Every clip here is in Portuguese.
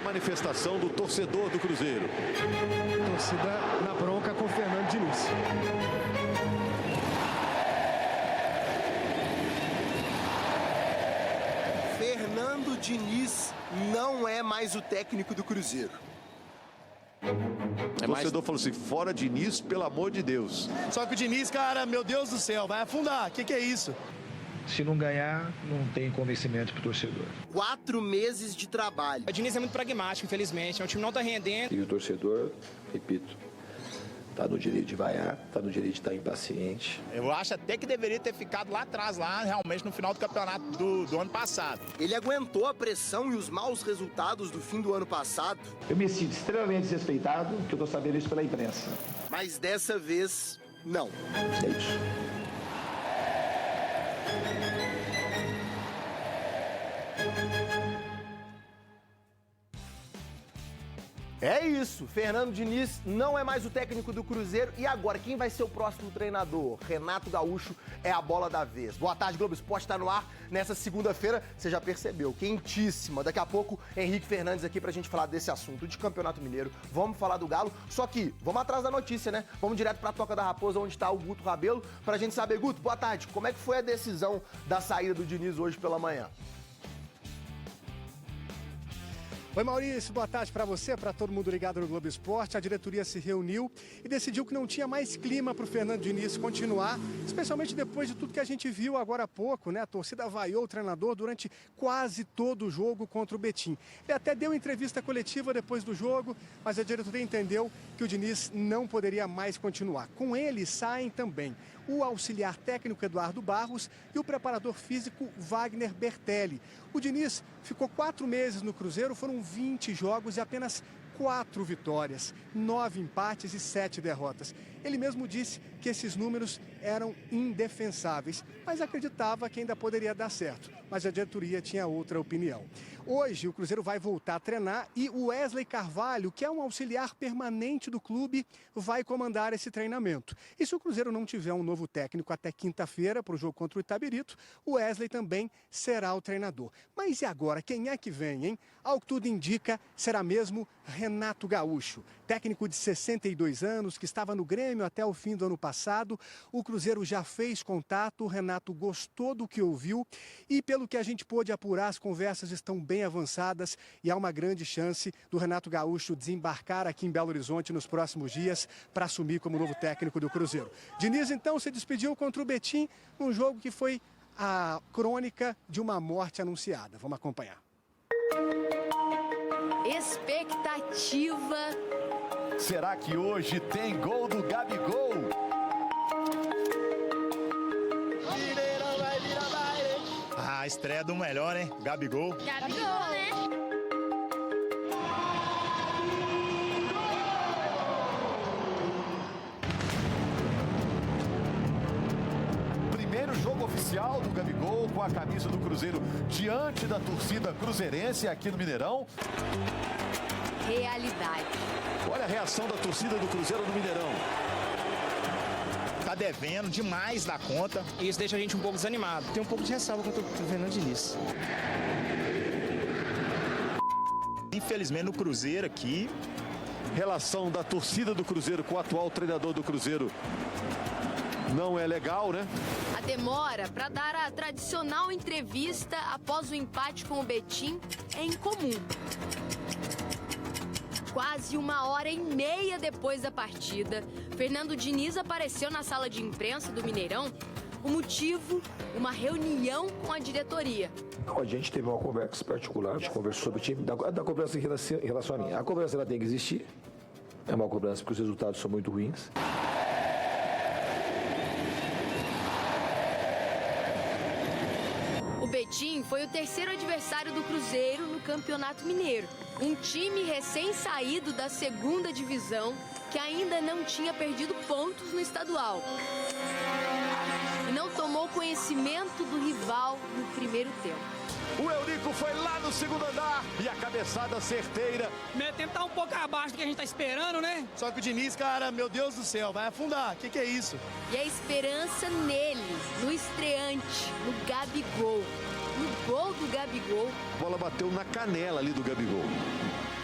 manifestação do torcedor do Cruzeiro. Torcida na bronca com Fernando Diniz. Fernando Diniz não é mais o técnico do Cruzeiro. O torcedor falou assim, fora Diniz, pelo amor de Deus. Só que o Diniz, cara, meu Deus do céu, vai afundar. O que é isso? Se não ganhar, não tem convencimento pro torcedor. 4 meses de trabalho. O Diniz é muito pragmático, infelizmente. O time não tá rendendo. E o torcedor, repito, tá no direito de vaiar, tá no direito de estar impaciente. Eu acho até que deveria ter ficado lá atrás, lá realmente no final do campeonato do ano passado. Ele aguentou a pressão e os maus resultados do fim do ano passado. Eu me sinto extremamente desrespeitado, que eu tô sabendo isso pela imprensa. Mas dessa vez, não. É isso. É isso, Fernando Diniz não é mais o técnico do Cruzeiro. E agora, quem vai ser o próximo treinador? Renato Gaúcho é a bola da vez. Boa tarde, Globo Esporte está no ar nessa segunda-feira. Você já percebeu, quentíssima. Daqui a pouco, Henrique Fernandes aqui pra gente falar desse assunto de Campeonato Mineiro. Vamos falar do Galo, só que vamos atrás da notícia, né? Vamos direto pra Toca da Raposa, onde está o Guto Rabelo, pra gente saber. Guto, boa tarde. Como é que foi a decisão da saída do Diniz hoje pela manhã? Oi, Maurício, boa tarde para você, para todo mundo ligado no Globo Esporte. A diretoria se reuniu e decidiu que não tinha mais clima para o Fernando Diniz continuar, especialmente depois de tudo que a gente viu agora há pouco, né? A torcida vaiou o treinador durante quase todo o jogo contra o Betim. Ele até deu entrevista coletiva depois do jogo, mas a diretoria entendeu que o Diniz não poderia mais continuar. Com ele saem também o auxiliar técnico Eduardo Barros e o preparador físico Wagner Bertelli. O Diniz ficou 4 meses no Cruzeiro, foram 20 jogos e apenas 4 vitórias, 9 empates e 7 derrotas. Ele mesmo disse que esses números eram indefensáveis, mas acreditava que ainda poderia dar certo. Mas a diretoria tinha outra opinião. Hoje o Cruzeiro vai voltar a treinar e o Wesley Carvalho, que é um auxiliar permanente do clube, vai comandar esse treinamento. E se o Cruzeiro não tiver um novo técnico até quinta-feira para o jogo contra o Itabirito, o Wesley também será o treinador. Mas e agora, quem é que vem, hein? Ao que tudo indica, será mesmo Renato Gaúcho, técnico de 62 anos, que estava no Grêmio até o fim do ano passado. O Cruzeiro já fez contato, o Renato gostou do que ouviu e, pelo que a gente pôde apurar, as conversas estão bem avançadas e há uma grande chance do Renato Gaúcho desembarcar aqui em Belo Horizonte nos próximos dias para assumir como novo técnico do Cruzeiro. Diniz, então, se despediu contra o Betim, num jogo que foi a crônica de uma morte anunciada. Vamos acompanhar. Expectativa. Será que hoje tem gol do Gabigol? A estreia do melhor, hein? Gabigol. Gabigol, né? Primeiro jogo oficial do Gabigol com a camisa do Cruzeiro diante da torcida cruzeirense aqui no Mineirão. Realidade. Olha a reação da torcida do Cruzeiro no Mineirão. Tá devendo demais da conta. E isso deixa a gente um pouco desanimado. Tem um pouco de ressalva contra o Fernando Diniz. Infelizmente no Cruzeiro aqui. Relação da torcida do Cruzeiro com o atual treinador do Cruzeiro não é legal, né? A demora para dar a tradicional entrevista após o empate com o Betim é incomum. Quase 1h30 depois da partida, Fernando Diniz apareceu na sala de imprensa do Mineirão. O motivo, uma reunião com a diretoria. A gente teve uma conversa particular, a gente conversou sobre o time, da cobrança em relação a mim. A cobrança ela tem que existir, é uma cobrança porque os resultados são muito ruins. O Betim foi o terceiro adversário do Cruzeiro no Campeonato Mineiro. Um time recém-saído da segunda divisão que ainda não tinha perdido pontos no estadual. E não tomou conhecimento do rival no primeiro tempo. O Eurico foi lá no segundo andar e a cabeçada certeira. Primeiro tempo tá um pouco abaixo do que a gente tá esperando, né? Só que o Diniz, cara, meu Deus do céu, vai afundar. O que é isso? E a esperança nele, no estreante, no Gabigol. No gol do Gabigol. A bola bateu na canela ali do Gabigol.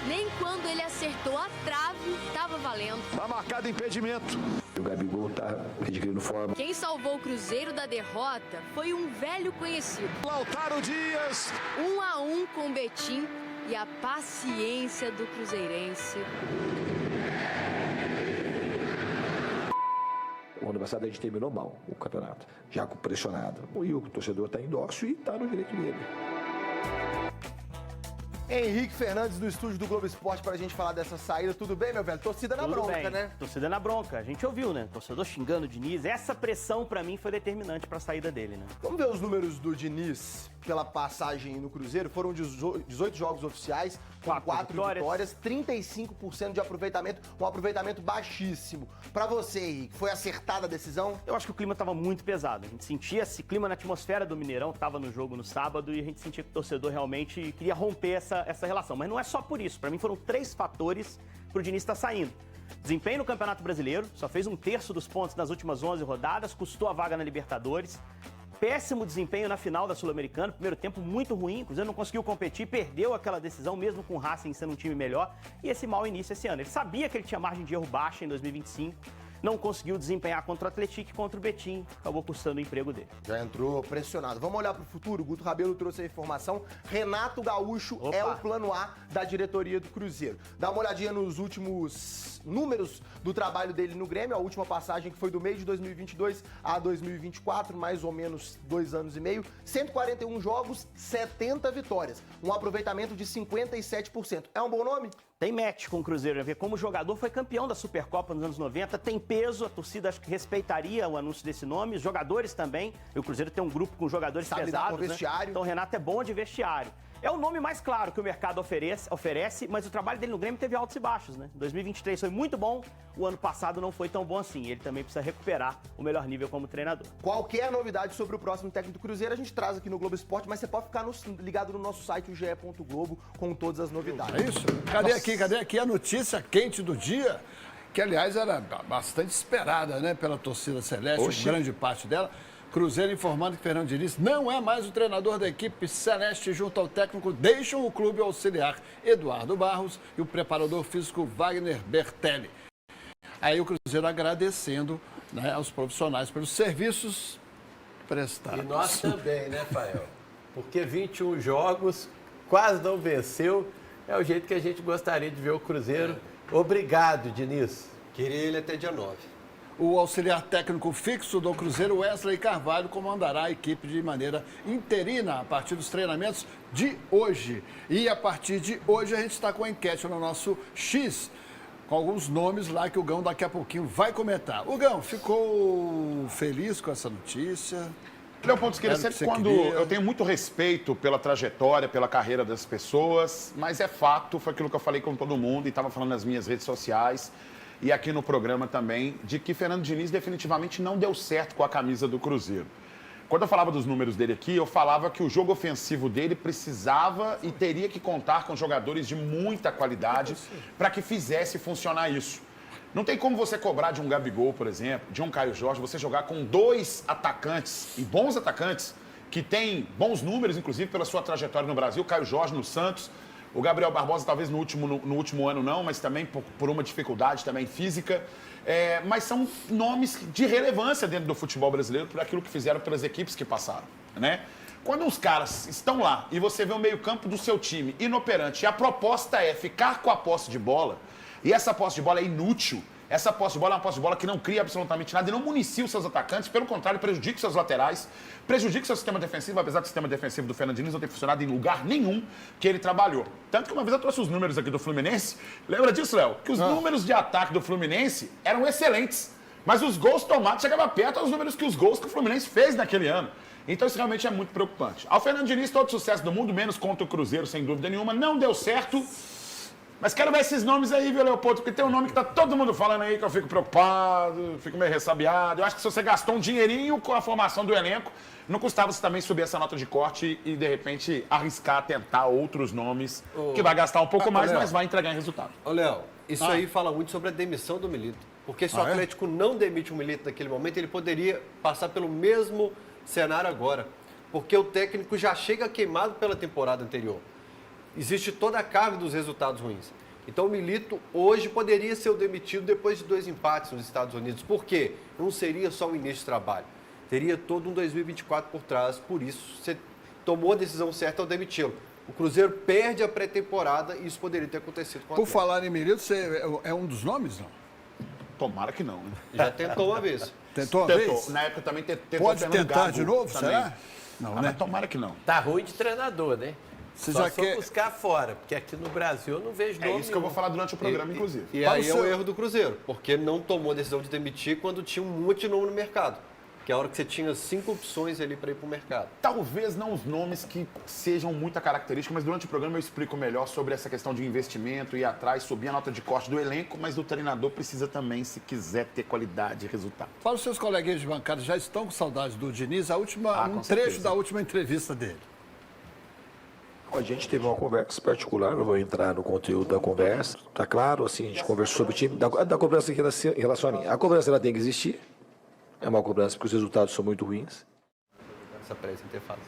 Nem quando ele acertou a trave, estava valendo. Tá marcado impedimento. O Gabigol tá adquirindo forma. Quem salvou o Cruzeiro da derrota foi um velho conhecido. Lautaro Dias. 1-1 com o Betim e a paciência do cruzeirense. O ano passado a gente terminou mal o campeonato, já pressionado. E o torcedor está em dócil e está no direito dele. Henrique Fernandes do estúdio do Globo Esporte pra gente falar dessa saída. Tudo bem, meu velho? Torcida na bronca, bem. né? Torcida na bronca. A gente ouviu, né? Torcedor xingando o Diniz. Essa pressão, pra mim, foi determinante pra saída dele, né? Vamos ver os números do Diniz pela passagem no Cruzeiro. Foram 18 jogos oficiais, com 4 vitórias, 35% de aproveitamento, um aproveitamento baixíssimo. Pra você, Henrique, foi acertada a decisão? Eu acho que o clima tava muito pesado. A gente sentia esse clima na atmosfera do Mineirão, tava no jogo no sábado, e a gente sentia que o torcedor realmente queria romper essa relação. Mas não é só por isso. Pra mim foram 3 fatores pro Diniz estar saindo. Desempenho no Campeonato Brasileiro, só fez 1/3 dos pontos nas últimas 11 rodadas, custou a vaga na Libertadores. Péssimo desempenho na final da Sul-Americana, primeiro tempo muito ruim, o Cruzeiro não conseguiu competir, perdeu aquela decisão mesmo com o Racing sendo um time melhor, e esse mau início esse ano. Ele sabia que ele tinha margem de erro baixa em 2025, não conseguiu desempenhar contra o Atlético e contra o Betim, acabou custando o emprego dele. Já entrou pressionado. Vamos olhar para o futuro? O Guto Rabelo trouxe a informação. Renato Gaúcho é o plano A da diretoria do Cruzeiro. Dá uma olhadinha nos últimos números do trabalho dele no Grêmio. A última passagem que foi do meio de 2022 a 2024, mais ou menos 2 anos e meio. 141 jogos, 70 vitórias. Um aproveitamento de 57%. É um bom nome? Tem match com o Cruzeiro, né? Como jogador foi campeão da Supercopa nos anos 90, tem peso, a torcida acho que respeitaria o anúncio desse nome, os jogadores também, e o Cruzeiro tem um grupo com jogadores sabe pesados, dar com vestiário. Né? Então o Renato é bom de vestiário. É o nome mais claro que o mercado oferece, mas o trabalho dele no Grêmio teve altos e baixos, né? 2023 foi muito bom, o ano passado não foi tão bom assim. Ele também precisa recuperar o melhor nível como treinador. Qualquer novidade sobre o próximo técnico do Cruzeiro, a gente traz aqui no Globo Esporte, mas você pode ficar ligado no nosso site, o ge.globo, com todas as novidades. É isso? Cadê aqui a notícia quente do dia? Que, aliás, era bastante esperada, né, pela torcida celeste, grande parte dela. Cruzeiro informando que Fernando Diniz não é mais o treinador da equipe celeste, junto ao técnico deixam o clube auxiliar Eduardo Barros e o preparador físico Wagner Bertelli. Aí o Cruzeiro agradecendo, né, aos profissionais pelos serviços prestados. E nós também, né, Fael? Porque 21 jogos, quase não venceu, é o jeito que a gente gostaria de ver o Cruzeiro. Obrigado, Diniz. Queria ele até dia 9. O auxiliar técnico fixo do Cruzeiro, Wesley Carvalho, comandará a equipe de maneira interina a partir dos treinamentos de hoje. E a partir de hoje a gente está com a enquete no nosso X, com alguns nomes lá que o Gão daqui a pouquinho vai comentar. O Gão, ficou feliz com essa notícia? Leopoldo Siqueira, sempre quando eu tenho muito respeito pela trajetória, pela carreira das pessoas, mas é fato, foi aquilo que eu falei com todo mundo e estava falando nas minhas redes sociais e aqui no programa também, de que Fernando Diniz definitivamente não deu certo com a camisa do Cruzeiro. Quando eu falava dos números dele aqui, eu falava que o jogo ofensivo dele precisava e teria que contar com jogadores de muita qualidade para que fizesse funcionar isso. Não tem como você cobrar de um Gabigol, por exemplo, de um Caio Jorge, você jogar com 2 atacantes, e bons atacantes, que têm bons números, inclusive pela sua trajetória no Brasil, Caio Jorge no Santos, o Gabriel Barbosa talvez no último ano não, mas também por uma dificuldade também física. Mas são nomes de relevância dentro do futebol brasileiro por aquilo que fizeram pelas equipes que passaram, né? Quando os caras estão lá e você vê o meio-campo do seu time inoperante e a proposta é ficar com a posse de bola, e essa posse de bola é inútil, essa posse de bola é uma posse de bola que não cria absolutamente nada e não municia os seus atacantes, pelo contrário, prejudica os seus laterais, prejudica o seu sistema defensivo, apesar do sistema defensivo do Fernando Diniz não ter funcionado em lugar nenhum que ele trabalhou. Tanto que uma vez eu trouxe os números aqui do Fluminense, lembra disso, Léo? Que os números de ataque do Fluminense eram excelentes, mas os gols tomados chegavam perto aos números que os gols que o Fluminense fez naquele ano. Então isso realmente é muito preocupante. Ao Fernando Diniz, todo sucesso do mundo, menos contra o Cruzeiro, sem dúvida nenhuma, não deu certo. Mas quero ver esses nomes aí, viu, Leopoldo? Porque tem um nome que tá todo mundo falando aí que eu fico preocupado, fico meio ressabiado. Eu acho que se você gastou um dinheirinho com a formação do elenco, não custava você também subir essa nota de corte e, de repente, arriscar, tentar outros nomes, que vai gastar um pouco mais, mas vai entregar em resultado. Ô, Léo, isso aí fala muito sobre a demissão do Milito. Porque se o Atlético não demite o Milito naquele momento, ele poderia passar pelo mesmo cenário agora. Porque o técnico já chega queimado pela temporada anterior. Existe toda a carga dos resultados ruins. Então o Milito hoje poderia ser o demitido depois de 2 empates nos Estados Unidos. Por quê? Não seria só o início de trabalho. Teria todo um 2024 por trás. Por isso, você tomou a decisão certa ao demiti-lo. O Cruzeiro perde a pré-temporada e isso poderia ter acontecido com o Por Atlético. falar em Milito, você é um dos nomes, não? Tomara que não, né? Já tentou uma vez. Tentou uma vez? Na época também tentou. Pode Fernando tentar Gago de novo, também. será? Não, Mas né? tomara que não. Tá ruim de treinador, né? Você Só já se quer... buscar fora, porque aqui no Brasil eu não vejo nome É isso que eu vou falar durante o programa, inclusive. E Para aí o seu- é o erro do Cruzeiro, porque não tomou a decisão de demitir quando tinha um monte de nome no mercado. Que é a hora que você tinha 5 opções ali para ir para o mercado. Talvez não os nomes que sejam muita característica, mas durante o programa eu explico melhor sobre essa questão de investimento, ir atrás, subir a nota de corte do elenco, mas do treinador precisa também, se quiser ter qualidade e resultado. Para os seus coleguinhas de bancada, já estão com saudades do Diniz? Com trecho certeza. da última entrevista dele. A gente teve uma conversa particular, não vou entrar no conteúdo da conversa. Tá claro, assim, a gente conversou sobre o time, da cobrança em relação a mim. A cobrança ela tem que existir. É uma cobrança porque os resultados são muito ruins. Essa pré-interfase.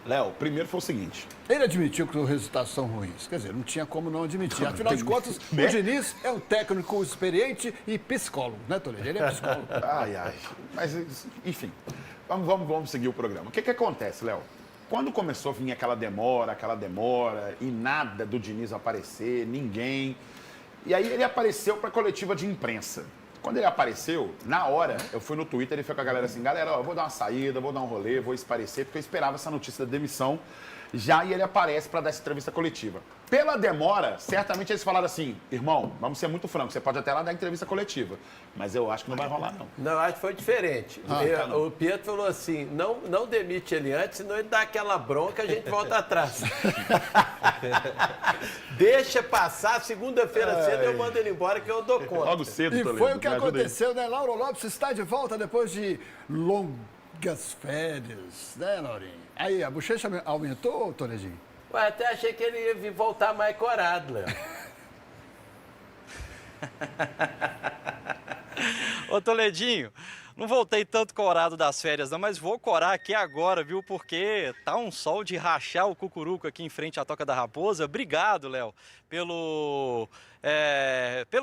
Léo, primeiro foi o seguinte. Ele admitiu que os resultados são ruins. Quer dizer, não tinha como não admitir. Afinal de contas, Né? o Diniz é um técnico experiente e psicólogo, né, Toledo? Ele é psicólogo. Ai, ai. Mas, enfim, vamos seguir o programa. O que acontece, Léo? Quando começou a vir aquela demora, e nada do Diniz aparecer, ninguém. E aí ele apareceu para a coletiva de imprensa. Quando ele apareceu, na hora, eu fui no Twitter e foi com a galera assim, galera, ó, eu vou dar uma saída, vou dar um rolê, vou esparecer, porque eu esperava essa notícia da demissão já e ele aparece para dar essa entrevista coletiva. Pela demora, certamente eles falaram assim, irmão, vamos ser muito francos, você pode até lá dar entrevista coletiva, mas eu acho que não vai rolar, não. Não, acho que foi diferente. O Pietro falou assim, não demite ele antes, senão ele dá aquela bronca e a gente volta atrás. Deixa passar, segunda-feira cedo eu mando ele embora que eu dou conta. Logo cedo, E Toledo, foi o que me ajuda aí. aconteceu, né? Lauro Lopes está de volta depois de longas férias, né, Laurinho? Aí, a bochecha aumentou, Toledinho? Ué, até achei que ele ia voltar mais corado, Léo. Ô, Toledinho, não voltei tanto corado das férias não, mas vou corar aqui agora, viu? Porque tá um sol de rachar o cucuruco aqui em frente à Toca da Raposa. Obrigado, Léo, pelos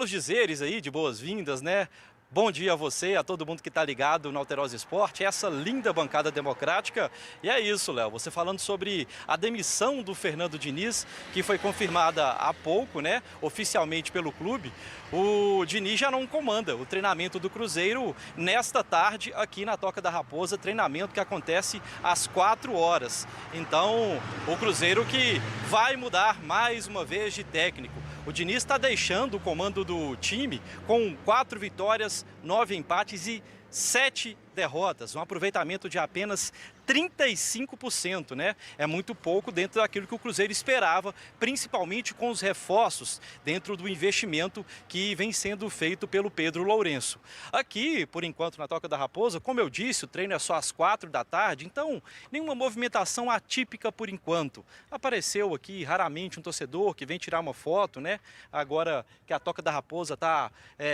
dizeres aí de boas-vindas, né? Bom dia a você, a todo mundo que está ligado no Alterosa Esporte, essa linda bancada democrática. E é isso, Léo, você falando sobre a demissão do Fernando Diniz, que foi confirmada há pouco, né, oficialmente pelo clube. O Diniz já não comanda o treinamento do Cruzeiro nesta tarde aqui na Toca da Raposa, treinamento que acontece às 4 horas. Então, o Cruzeiro que vai mudar mais uma vez de técnico. O Diniz está deixando o comando do time com 4 vitórias, 9 empates e 7 derrotas, um aproveitamento de apenas 35%, né? É muito pouco dentro daquilo que o Cruzeiro esperava, principalmente com os reforços dentro do investimento que vem sendo feito pelo Pedro Lourenço. Aqui, por enquanto, na Toca da Raposa, como eu disse, o treino é só às 4 da tarde, então nenhuma movimentação atípica por enquanto. Apareceu aqui raramente um torcedor que vem tirar uma foto, né? Agora que a Toca da Raposa está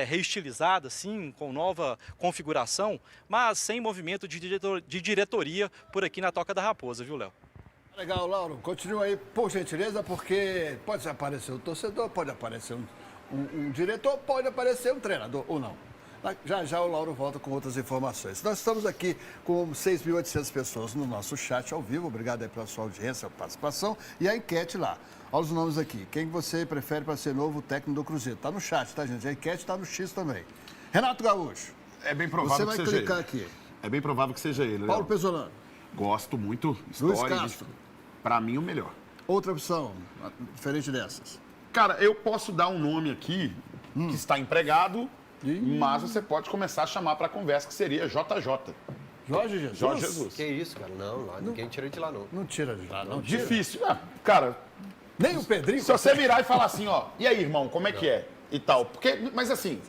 reestilizada, assim, com nova configuração, mas sem movimento de diretoria por aqui na Toca da Raposa, viu, Léo? Legal, Lauro. Continua aí, por gentileza, porque pode aparecer um torcedor, pode aparecer um diretor, pode aparecer um treinador, ou não. Já o Lauro volta com outras informações. Nós estamos aqui com 6.800 pessoas no nosso chat ao vivo. Obrigado aí pela sua audiência, participação. E a enquete lá. Olha os nomes aqui. Quem você prefere para ser novo técnico do Cruzeiro? Está no chat, tá, gente? A enquete está no X também. Renato Gaúcho. É bem provável que seja ele. Você vai clicar aqui. É bem provável que seja ele, Paulo Léo. Pesolano. Gosto muito. Luiz História. Castro. Para mim, o melhor. Outra opção, diferente dessas. Cara, eu posso dar um nome aqui que está empregado, mas você pode começar a chamar para a conversa, que seria JJ. Jorge Jesus? Jorge Jesus. Que isso, cara? Não, ninguém tira de lá, não. Não tira de lá, não. Difícil. Cara, nem o Pedrinho. Se você virar e falar assim, ó, e aí, irmão, como é que é? E tal. Porque, mas assim,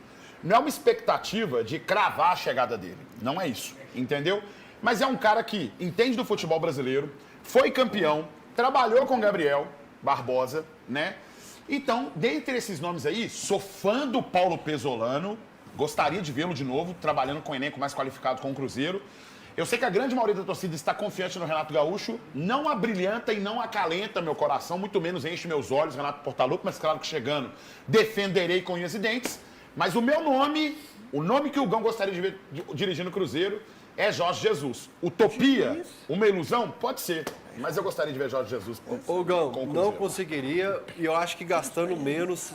não é uma expectativa de cravar a chegada dele. Não é isso, entendeu? Mas é um cara que entende do futebol brasileiro, foi campeão, trabalhou com Gabriel Barbosa, né? Então, dentre esses nomes aí, sou fã do Paulo Pesolano, gostaria de vê-lo de novo, trabalhando com o elenco mais qualificado com o Cruzeiro. Eu sei que a grande maioria da torcida está confiante no Renato Gaúcho, não abrilhanta e não acalenta meu coração, muito menos enche meus olhos, Renato Portaluppi, mas claro que chegando, defenderei com unhas e dentes. Mas o meu nome, o nome que o Gão gostaria de ver dirigindo o Cruzeiro é Jorge Jesus. Utopia, uma ilusão? Pode ser, mas eu gostaria de ver Jorge Jesus. Ô Gão, não conseguiria, e eu acho que gastando menos,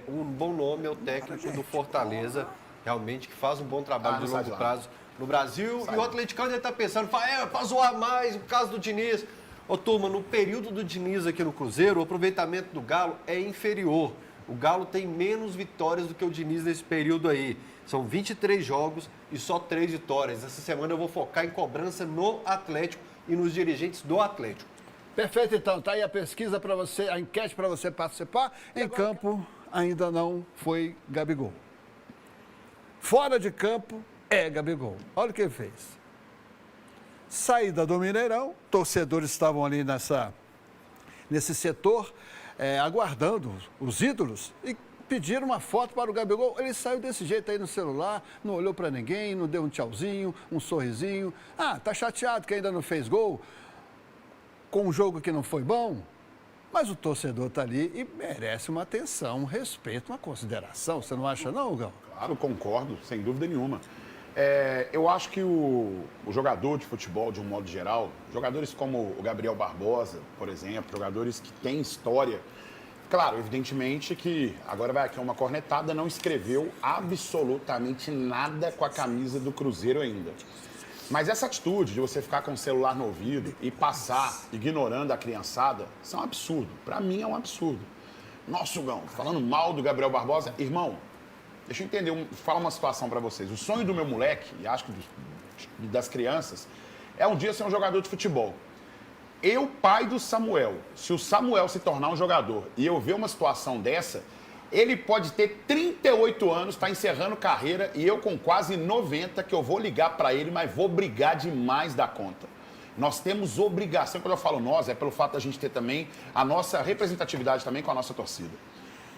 um bom nome é o técnico do Fortaleza, realmente, que faz um bom trabalho de longo prazo no Brasil. E o atleticano está pensando, para zoar mais, no caso do Diniz. Ô turma, no período do Diniz aqui no Cruzeiro, o aproveitamento do Galo é inferior. O Galo tem menos vitórias do que o Diniz nesse período aí. São 23 jogos e só 3 vitórias. Essa semana eu vou focar em cobrança no Atlético e nos dirigentes do Atlético. Perfeito, então. Tá aí a pesquisa para você, a enquete para você participar. Em campo, ainda não foi Gabigol. Fora de campo, é Gabigol. Olha o que ele fez. Saída do Mineirão, torcedores estavam ali nesse setor, aguardando os ídolos e pediram uma foto para o Gabigol. Ele saiu desse jeito aí no celular, não olhou para ninguém, não deu um tchauzinho, um sorrisinho. Ah, tá chateado que ainda não fez gol com um jogo que não foi bom? Mas o torcedor está ali e merece uma atenção, um respeito, uma consideração. Você não acha não, Gão? Claro, concordo, sem dúvida nenhuma. Eu acho que o jogador de futebol, de um modo geral, jogadores como o Gabriel Barbosa, por exemplo, jogadores que têm história, claro, evidentemente que, agora vai aqui uma cornetada, não escreveu absolutamente nada com a camisa do Cruzeiro ainda. Mas essa atitude de você ficar com o celular no ouvido e passar ignorando a criançada, isso é um absurdo. Pra mim é um absurdo. Nossa, Gão, falando mal do Gabriel Barbosa, irmão, deixa eu entender, falar uma situação pra vocês. O sonho do meu moleque, e acho que das crianças, é um dia ser um jogador de futebol. Eu, pai do Samuel, se o Samuel se tornar um jogador e eu ver uma situação dessa, ele pode ter 38 anos, está encerrando carreira, e eu com quase 90, que eu vou ligar para ele, mas vou brigar demais da conta. Nós temos obrigação, quando eu falo nós, é pelo fato da gente ter também a nossa representatividade também com a nossa torcida.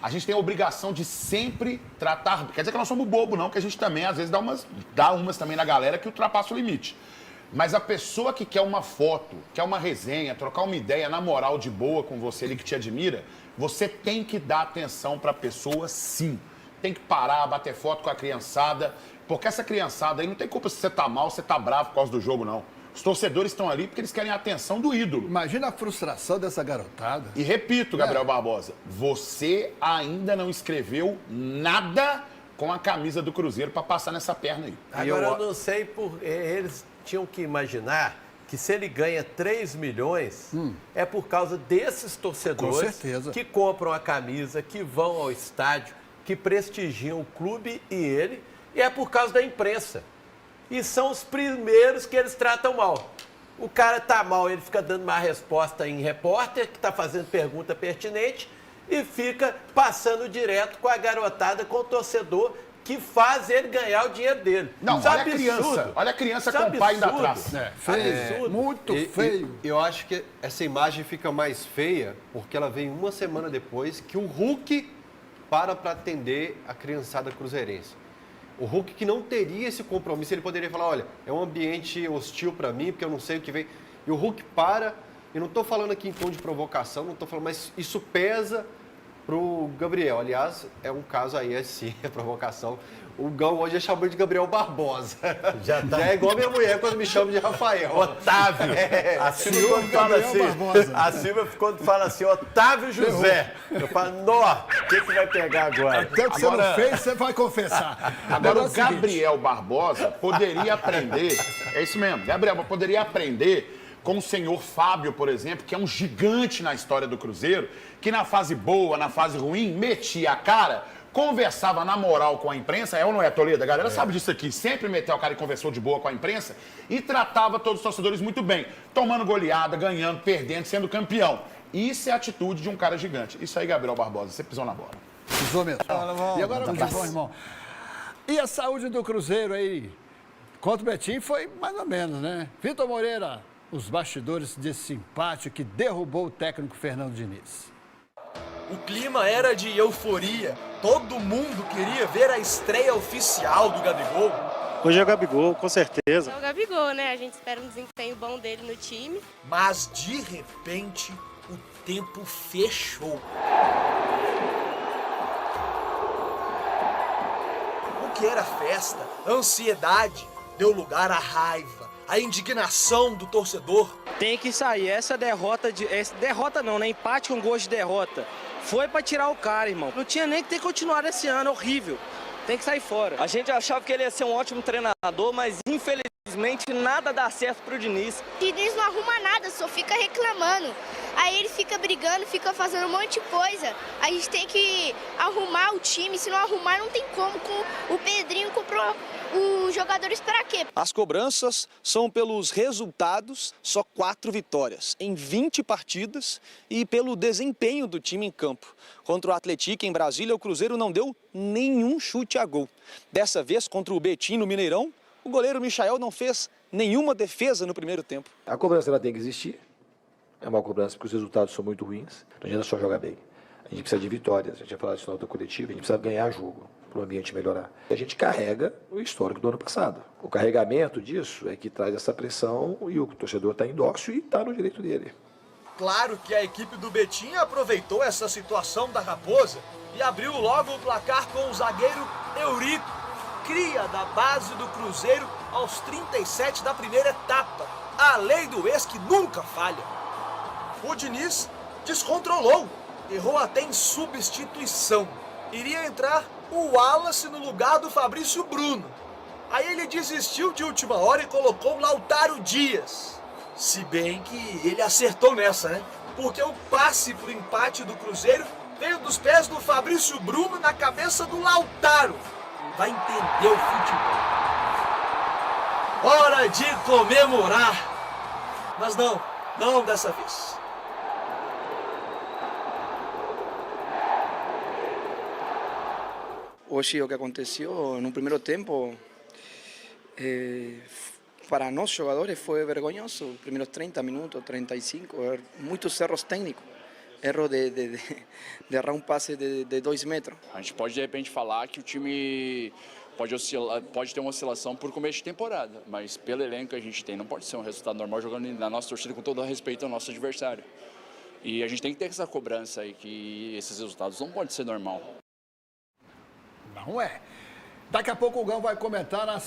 A gente tem a obrigação de sempre tratar, quer dizer que nós somos bobo não, que a gente também às vezes dá umas também na galera que ultrapassa o limite. Mas a pessoa que quer uma foto, quer uma resenha, trocar uma ideia na moral de boa com você ali que te admira, você tem que dar atenção para a pessoa sim. Tem que parar, bater foto com a criançada, porque essa criançada aí não tem culpa se você tá mal, se você tá bravo por causa do jogo, não. Os torcedores estão ali porque eles querem a atenção do ídolo. Imagina a frustração dessa garotada. E repito, Gabriel Barbosa, você ainda não escreveu nada com a camisa do Cruzeiro para passar nessa perna aí. Agora eu não sei, eles tinham que imaginar que se ele ganha 3 milhões, é por causa desses torcedores que compram a camisa, que vão ao estádio, que prestigiam o clube e ele, e é por causa da imprensa. E são os primeiros que eles tratam mal. O cara tá mal, ele fica dando má resposta em repórter, que tá fazendo pergunta pertinente, e fica passando direto com a garotada, com o torcedor, que faz ele ganhar o dinheiro dele. Não, isso olha a criança com o pai ainda atrás. Feio, muito feio. Eu acho que essa imagem fica mais feia porque ela vem uma semana depois que o Hulk para atender a criançada cruzeirense. O Hulk que não teria esse compromisso, ele poderia falar, olha, é um ambiente hostil para mim, porque eu não sei o que vem. E o Hulk para, eu não estou falando aqui em tom de provocação, não estou falando, mas isso pesa pro Gabriel. Aliás, é um caso aí, sim, a provocação. O Gão hoje é chamado de Gabriel Barbosa. Já é igual a minha mulher quando me chama de Rafael. Otávio. A Silvia quando fala assim, Otávio José. Eu falo, nó, o que vai pegar agora? Até que você não fez, você vai confessar. Agora, o Gabriel Barbosa poderia aprender, é isso mesmo, Gabriel poderia aprender com o senhor Fábio, por exemplo, que é um gigante na história do Cruzeiro, que na fase boa, na fase ruim, metia a cara, conversava na moral com a imprensa, é ou não é, Toledo? A galera sabe disso aqui, sempre meteu a cara e conversou de boa com a imprensa e tratava todos os torcedores muito bem, tomando goleada, ganhando, perdendo, sendo campeão. Isso é a atitude de um cara gigante. Isso aí, Gabriel Barbosa, você pisou na bola. Pisou mesmo. E agora vamos bom, irmão. E a saúde do Cruzeiro aí? Contra o Betinho foi mais ou menos, né? Vitor Moreira, os bastidores desse empate que derrubou o técnico Fernando Diniz. O clima era de euforia. Todo mundo queria ver a estreia oficial do Gabigol. Hoje é o Gabigol, com certeza. É o Gabigol, né? A gente espera um desempenho bom dele no time. Mas, de repente, o tempo fechou. O que era festa, a ansiedade, deu lugar à raiva, à indignação do torcedor. Tem que sair. Essa derrota, derrota não, né? Empate com gosto de derrota. Foi pra tirar o cara, irmão. Não tinha nem que ter continuado esse ano, horrível. Tem que sair fora. A gente achava que ele ia ser um ótimo treinador, mas infelizmente nada dá certo pro Diniz. O Diniz não arruma nada, só fica reclamando. Aí ele fica brigando, fica fazendo um monte de coisa. A gente tem que arrumar o time, se não arrumar não tem como. O Pedrinho comprou os jogadores para quê? As cobranças são pelos resultados, só 4 vitórias em 20 partidas e pelo desempenho do time em campo. Contra o Atlético em Brasília, o Cruzeiro não deu nenhum chute a gol. Dessa vez, contra o Betim no Mineirão, o goleiro Michael não fez nenhuma defesa no primeiro tempo. A cobrança ela tem que existir. É uma cobrança porque os resultados são muito ruins. Não adianta só jogar bem. A gente precisa de vitórias. A gente vai falar disso na outra coletiva. A gente precisa ganhar jogo para o ambiente melhorar. A gente carrega o histórico do ano passado. O carregamento disso é que traz essa pressão e o torcedor está em dócil e está no direito dele. Claro que a equipe do Betim aproveitou essa situação da Raposa e abriu logo o placar com o zagueiro Eurico, cria da base do Cruzeiro aos 37 da primeira etapa. A lei do ex que nunca falha. O Diniz descontrolou, errou até em substituição. Iria entrar o Wallace no lugar do Fabrício Bruno. Aí ele desistiu de última hora e colocou o Lautaro Dias. Se bem que ele acertou nessa, né? Porque o passe pro empate do Cruzeiro veio dos pés do Fabrício Bruno na cabeça do Lautaro. Vai entender o futebol. Hora de comemorar. Mas não dessa vez. Hoje o que aconteceu no primeiro tempo, para nós jogadores foi vergonhoso. Os primeiros 30 minutos, 35, muitos erros técnicos. Erro de errar um passe de 2 metros. A gente pode de repente falar que o time pode ter uma oscilação por começo de temporada, mas pelo elenco que a gente tem, não pode ser um resultado normal jogando na nossa torcida com todo o respeito ao nosso adversário. E a gente tem que ter essa cobrança aí, que esses resultados não podem ser normal. Não é. Daqui a pouco o Gão vai comentar na saída.